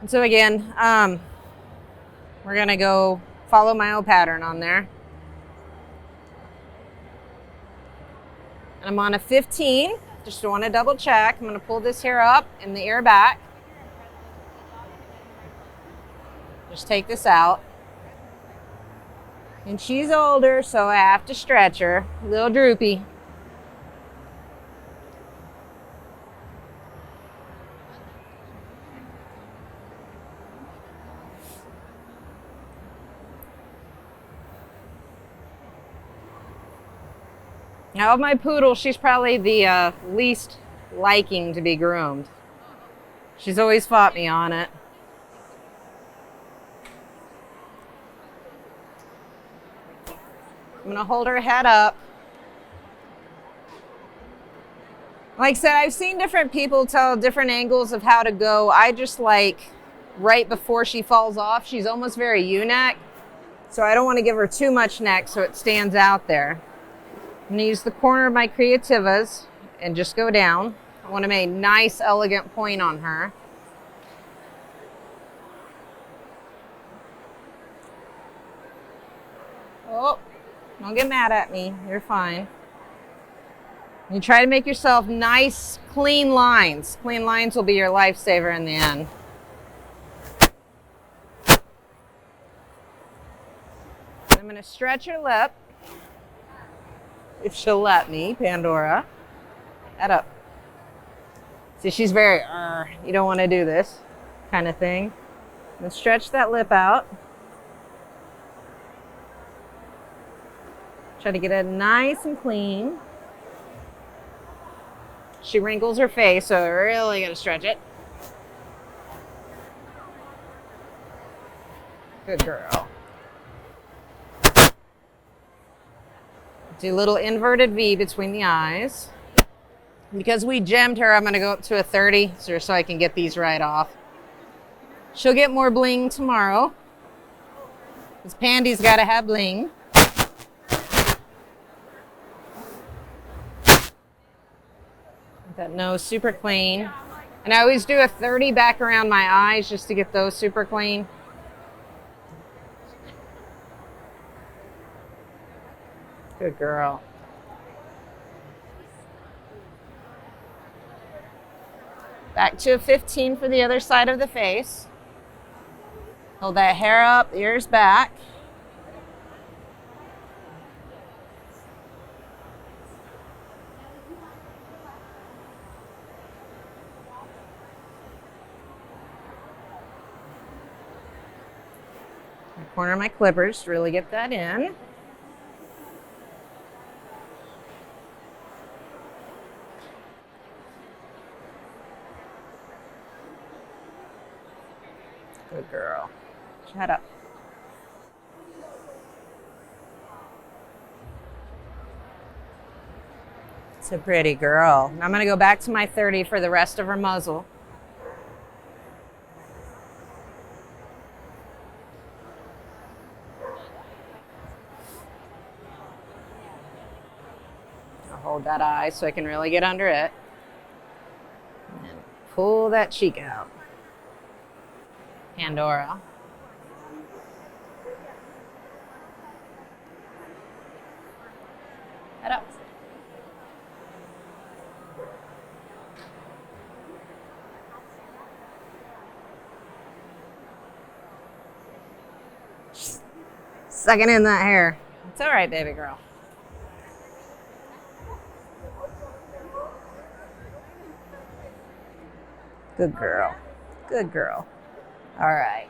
And so again, we're gonna go follow my old pattern on there. And I'm on a 15, just want to double check. I'm gonna pull this hair up and the ear back. Just take this out. And she's older, so I have to stretch her. A little droopy. Now of my poodle, she's probably the least liking to be groomed. She's always fought me on it. I'm gonna hold her head up. Like I said, I've seen different people tell different angles of how to go. I just like right before she falls off. She's almost very U-neck, so I don't want to give her too much neck so it stands out there. I'm gonna use the corner of my creativas and just go down. I want to make a nice, elegant point on her. Oh. Don't get mad at me, you're fine. You try to make yourself nice, clean lines. Clean lines will be your lifesaver in the end. I'm gonna stretch her lip. If she'll let me, Pandora. Head up. See, she's very, you don't wanna do this kind of thing. I'm gonna stretch that lip out. Try to get it nice and clean. She wrinkles her face, so we're really gonna stretch it. Good girl. Do a little inverted V between the eyes. Because we gemmed her, I'm gonna go up to a 30 so I can get these right off. She'll get more bling tomorrow. This Pandy's gotta have bling. That nose super clean. And I always do a 30 back around my eyes just to get those super clean. Good girl. Back to a 15 for the other side of the face. Hold that hair up, ears back. Corner of my clippers to really get that in. Good girl. Shut up. It's a pretty girl. Now I'm going to go back to my 30 for the rest of her muzzle. Hold that eye so I can really get under it. And pull that cheek out. Pandora. Head up. Sucking in that hair. It's all right, baby girl. Good girl. Good girl. All right.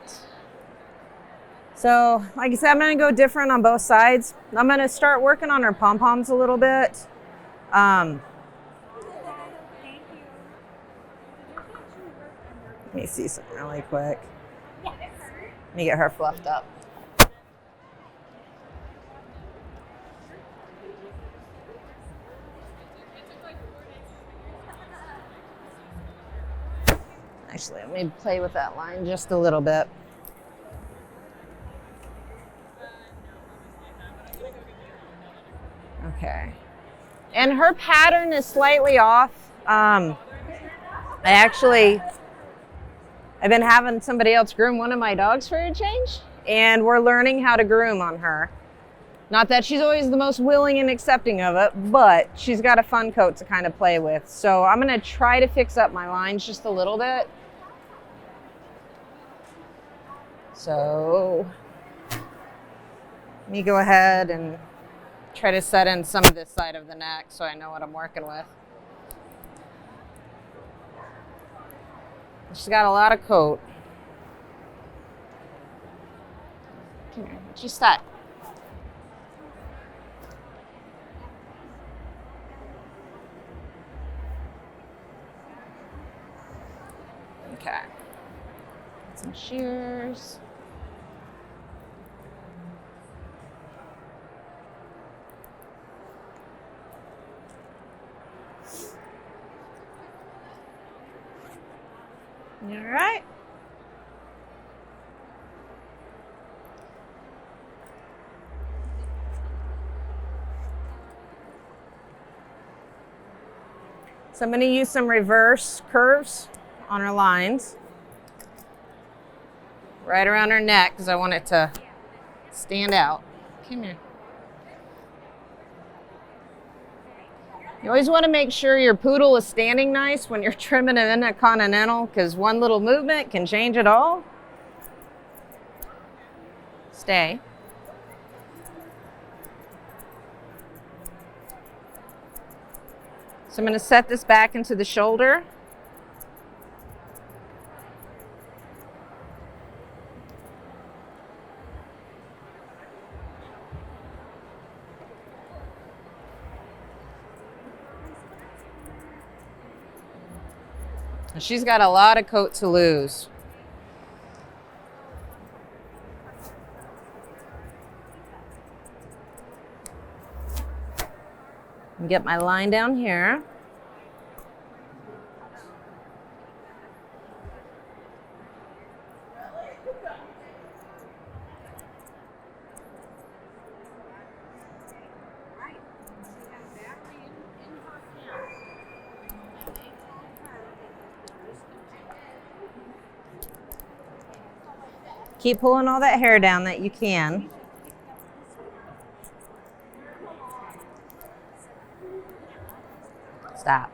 So, like I said, I'm going to go different on both sides. I'm going to start working on her pom-poms a little bit. Let me see something really quick. Let me get her fluffed up. Actually, let me play with that line just a little bit. Okay. And her pattern is slightly off. I I've been having somebody else groom one of my dogs for a change, and we're learning how to groom on her. Not that she's always the most willing and accepting of it, but she's got a fun coat to kind of play with. So I'm gonna try to fix up my lines just a little bit. So let me go ahead and try to set in some of this side of the neck so I know what I'm working with. She's got a lot of coat. Come here, just that. Okay. Some shears. All right. So I'm going to use some reverse curves on our lines right around her neck because I want it to stand out. Come here. You always want to make sure your poodle is standing nice when you're trimming it in a continental, because one little movement can change it all. Stay. So I'm going to set this back into the shoulder. She's got a lot of coat to lose. And get my line down here. Keep pulling all that hair down that you can. Stop.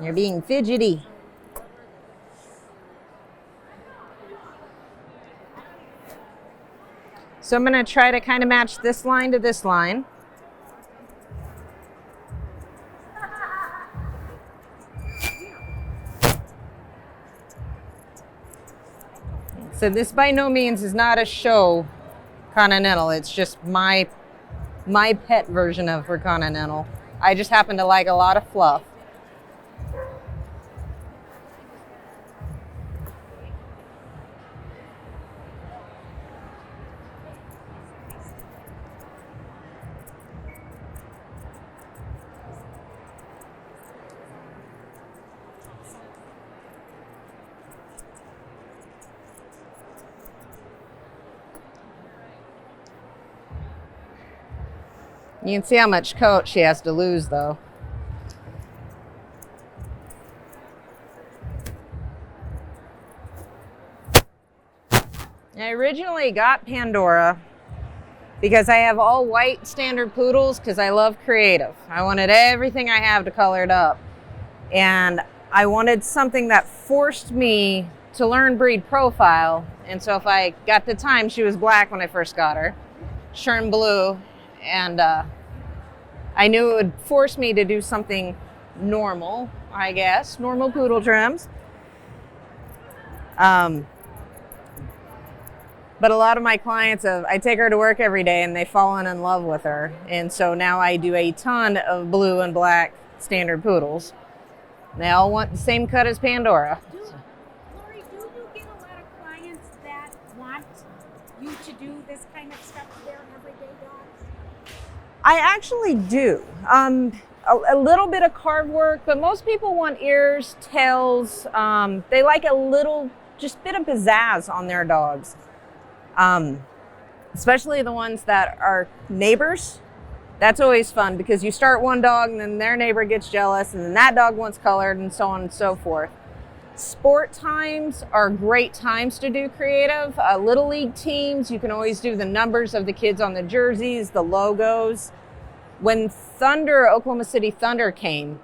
You're being fidgety. So I'm going to try to kind of match this line to this line. So this by no means is not a show continental. It's just my pet version of her continental. I just happen to like a lot of fluff. You can see how much coat she has to lose, though. I originally got Pandora because I have all white standard poodles because I love creative. I wanted everything I have to color it up. And I wanted something that forced me to learn breed profile. And so if I got the time, she was black when I first got her, Shern blue, and I knew it would force me to do something normal, I guess, normal poodle trims. But a lot of my clients, I take her to work every day and they've fallen in love with her. And so now I do a ton of blue and black standard poodles. They all want the same cut as Pandora. Lori, do you get a lot of clients that want you to do this kind of stuff for their everyday dogs? I actually do. A little bit of carve work, but most people want ears, tails. They like a little, just bit of pizzazz on their dogs. Especially the ones that are neighbors. That's always fun because you start one dog and then their neighbor gets jealous and then that dog wants colored and so on and so forth. Sport times are great times to do creative. Little league teams, you can always do the numbers of the kids on the jerseys, the logos. When Oklahoma City Thunder came,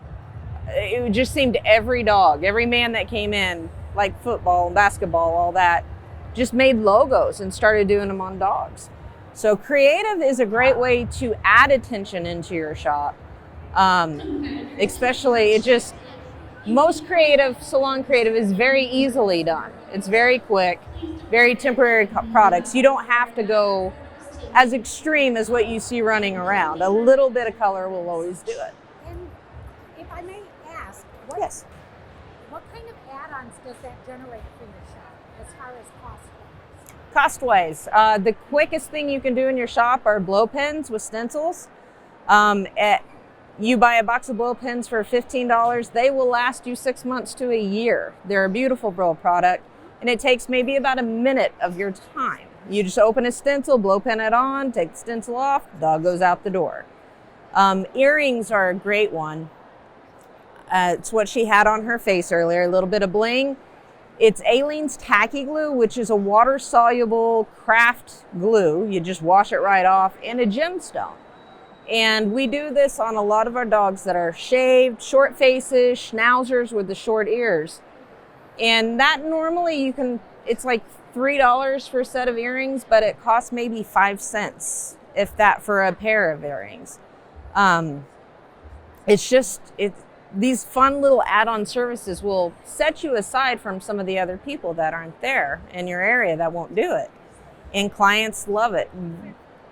it just seemed every dog, every man that came in, like football and basketball, all that, just made logos and started doing them on dogs. So creative is a great way to add attention into your shop. Especially most creative, salon creative is very easily done. It's very quick, very temporary products. You don't have to go as extreme as what you see running around. A little bit of color will always do it. And if I may ask, Yes. what kind of add-ons does that generate for your shop as far as cost? Cost-wise, the quickest thing you can do in your shop are blow pens with stencils. You buy a box of blow pens for $15, they will last you 6 months to a year. They're a beautiful blow product, and it takes maybe about a minute of your time. You just open a stencil, blow pen it on, take the stencil off, dog goes out the door. Earrings are a great one. It's what she had on her face earlier, a little bit of bling. It's Aleene's Tacky Glue, which is a water-soluble craft glue. You just wash it right off, and a gemstone. And we do this on a lot of our dogs that are shaved, short faces, schnauzers with the short ears. And that normally it's like $3 for a set of earrings, but it costs maybe 5 cents, if that, for a pair of earrings. These fun little add-on services will set you aside from some of the other people that aren't there in your area that won't do it. And clients love it.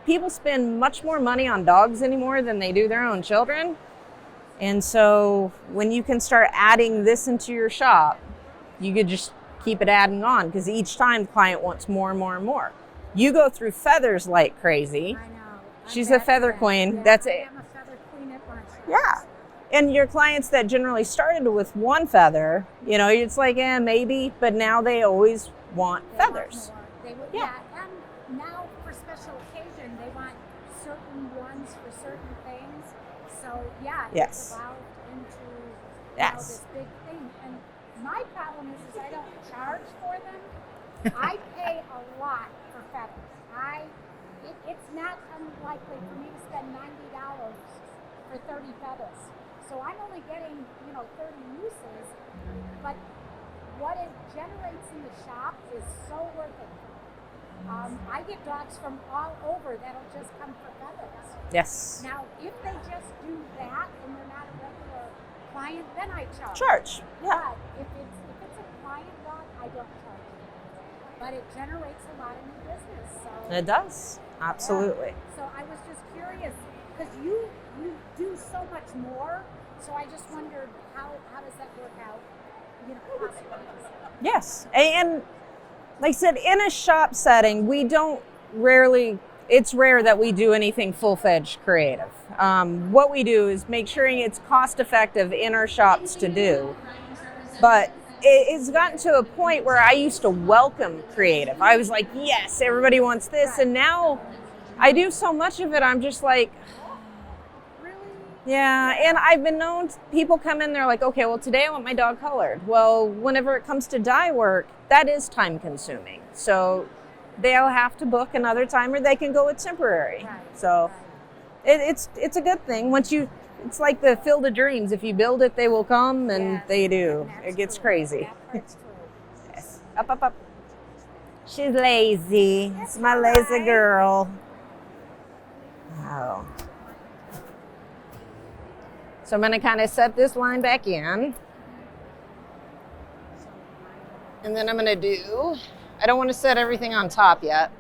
People spend much more money on dogs anymore than they do their own children. And so when you can start adding this into your shop, you could just keep it adding on, because each time the client wants more and more and more. You go through feathers like crazy. I know. She's a feather queen. Yeah, That's I it. am a feather queen at my shop. Yeah. And your clients that generally started with one feather, it's like, maybe, but now they always want feathers. Yeah. And now for special occasion, they want certain ones for certain things. So Yes. it's evolved into Yes. this big thing. And my problem is I don't charge for them. I pay a lot for feathers. It's not unlikely for me to spend $90 for 30 feathers. So I'm only getting, 30 uses, but what it generates in the shop is so worth it. I get dogs from all over that'll just come for feathers. Yes. Now, if they just do that and they're not a regular client, then I charge. Charge. Yeah. But if it's a client dog, I don't charge them. But it generates a lot of new business. So It does. Absolutely. yeah. So I was just curious because you do so much more. So I just wondered how does that work out? Cost-wise? Yes. And like I said, in a shop setting, it's rare that we do anything full-fledged creative. What we do is make sure it's cost-effective in our shops to do. But it's gotten to a point where I used to welcome creative. I was like, yes, everybody wants this. And now I do so much of it, I'm just like, yeah. And I've been known, people come in, they're like, okay, well, today I want my dog colored. Well, whenever it comes to dye work, that is time consuming. So they'll have to book another time, or they can go with temporary. Right. So it's a good thing. It's like the Field of Dreams. If you build it, they will come, and Yes, they do. It gets true. crazy. That part's true. Yes. Up. She's lazy. It's my lazy right. girl. Oh. So I'm going to kind of set this line back in. And then I'm going to I don't want to set everything on top yet.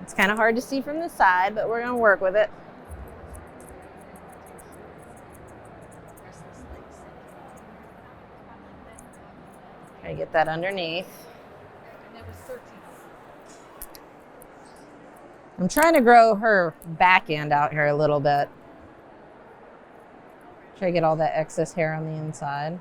It's kind of hard to see from the side, but we're going to work with it. Try to get that underneath. I'm trying to grow her back end out here a little bit. Try to get all that excess hair on the inside.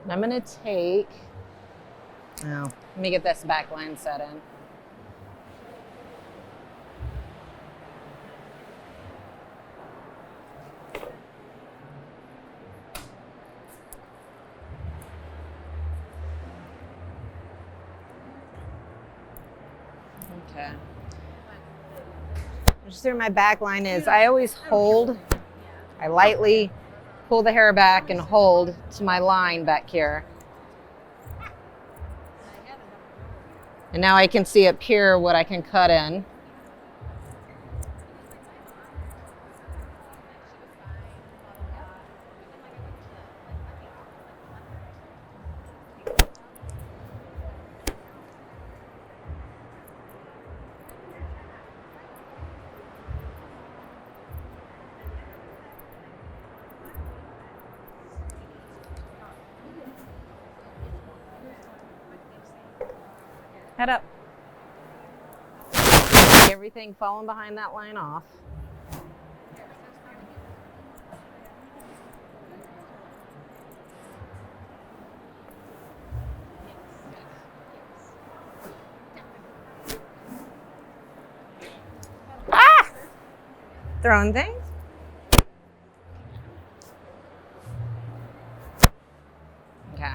And I'm gonna take, let me get this back line set in. Okay. Just where my back line is, I always hold, I lightly pull the hair back and hold to my line back here. And now I can see up here what I can cut in. Head up. Everything falling behind that line off. Ah! Throwing things. Okay.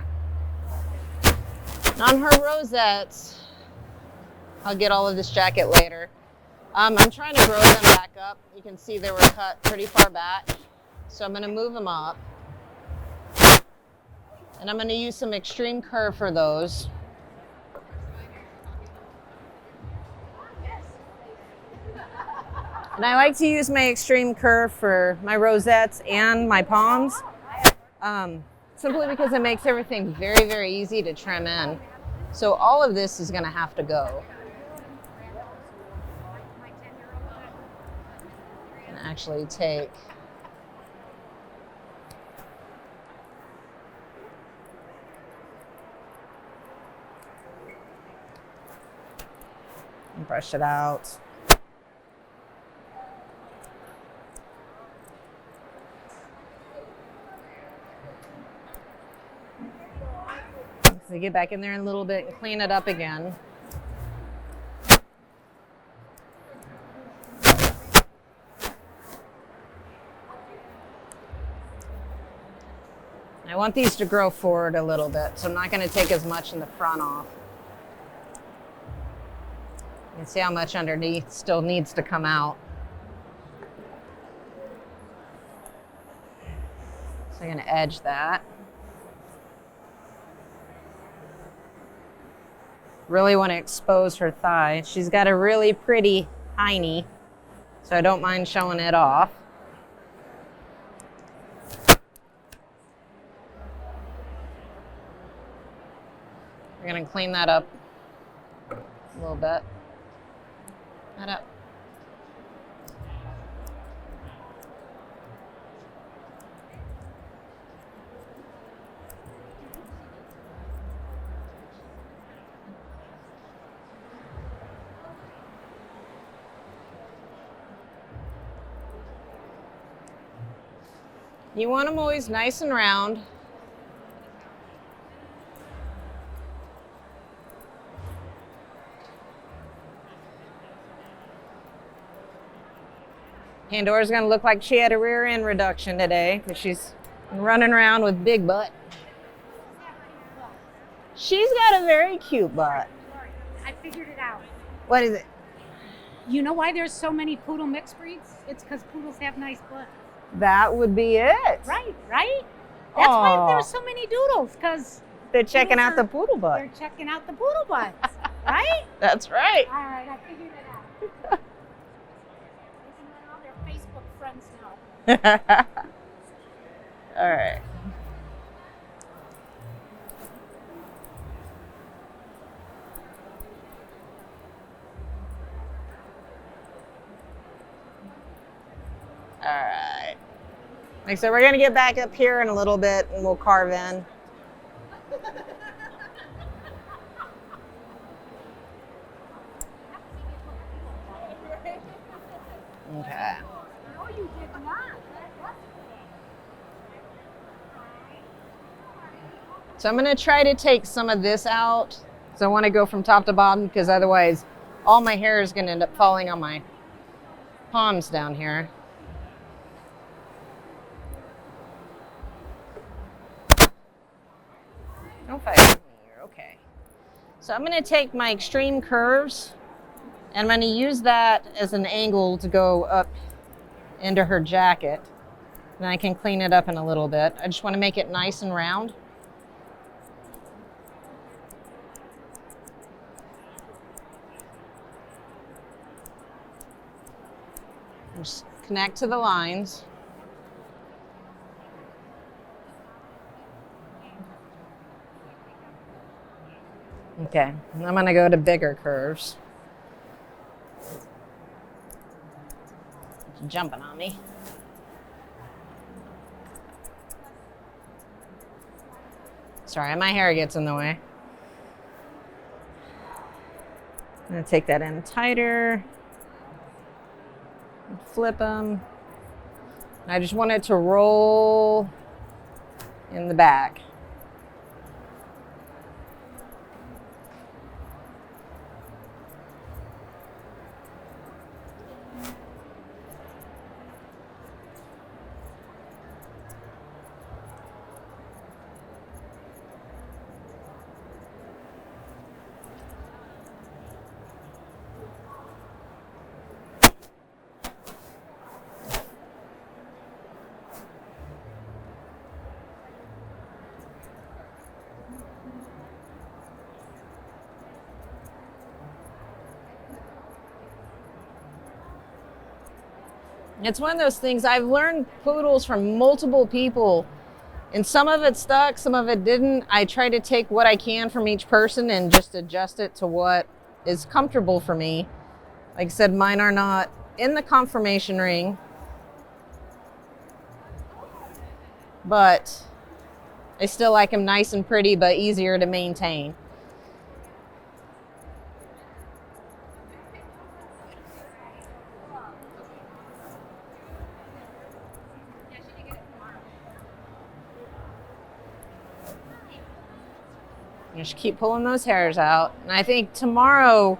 On her rosettes, I'll get all of this jacket later. I'm trying to grow them back up. You can see they were cut pretty far back. So I'm going to move them up. And I'm going to use some extreme curve for those. And I like to use my extreme curve for my rosettes and my palms. Simply because it makes everything very, very easy to trim in. So all of this is going to have to go. And actually take and brush it out. So get back in there in a little bit and clean it up again. I want these to grow forward a little bit, so I'm not going to take as much in the front off. You can see how much underneath still needs to come out. So I'm going to edge that. Really want to expose her thigh. She's got a really pretty hiney, so I don't mind showing it off. We're going to clean that up a little bit. That up. You want them always nice and round. Pandora's gonna look like she had a rear end reduction today because she's running around with big butt. She's got a very cute butt. I figured it out. What is it? You know why there's so many poodle mixed breeds? It's because poodles have nice butts. That would be it. Right, right? That's why there's so many doodles, because they're checking out the poodle butt. They're checking out the poodle butts, right? That's right. All right, I figured it out. They can let all their Facebook friends know. All right. All right. Like so, we're gonna get back up here in a little bit, and we'll carve in. Okay. No, you did not. So I'm gonna try to take some of this out. So I wanna go from top to bottom because otherwise all my hair is gonna end up falling on my palms down here. Don't fight with me, you're okay. So I'm gonna take my extreme curves and I'm gonna use that as an angle to go up into her jacket. And I can clean it up in a little bit. I just wanna make it nice and round. Just connect to the lines. Okay, I'm gonna go to bigger curves. It's jumping on me. Sorry, my hair gets in the way. I'm gonna take that in tighter. Flip them. I just want it to roll in the back. It's one of those things, I've learned poodles from multiple people, and some of it stuck, some of it didn't. I try to take what I can from each person and just adjust it to what is comfortable for me. Like I said, mine are not in the conformation ring, but I still like them nice and pretty, but easier to maintain. Just keep pulling those hairs out. And I think tomorrow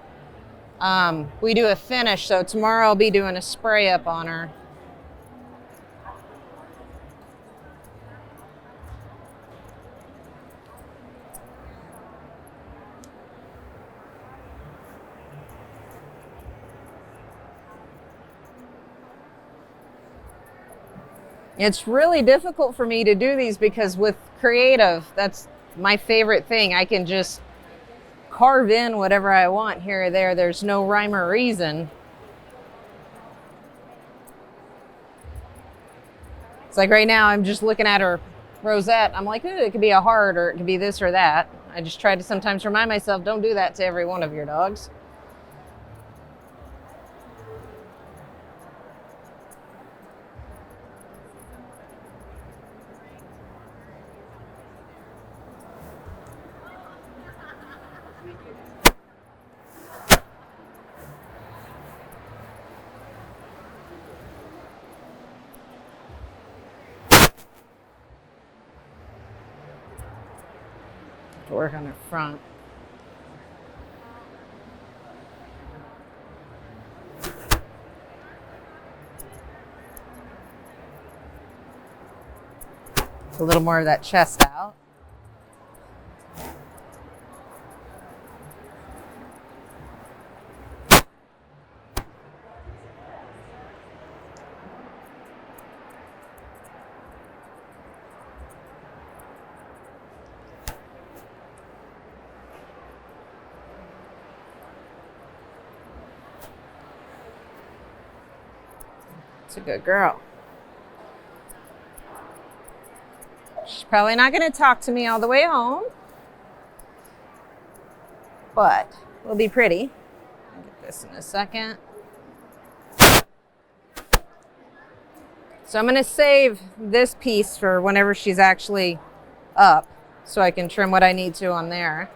we do a finish, so tomorrow I'll be doing a spray up on her. It's really difficult for me to do these because with creative, that's my favorite thing. I can just carve in whatever I want here or there. There's no rhyme or reason. It's like right now I'm just looking at her rosette. I'm like, ooh, it could be a heart or it could be this or that. I just try to sometimes remind myself, don't do that to every one of your dogs. To work on her front. A little more of that chest out. It's a good girl. She's probably not going to talk to me all the way home, but we'll be pretty. I'll get this in a second. So I'm going to save this piece for whenever she's actually up so I can trim what I need to on there.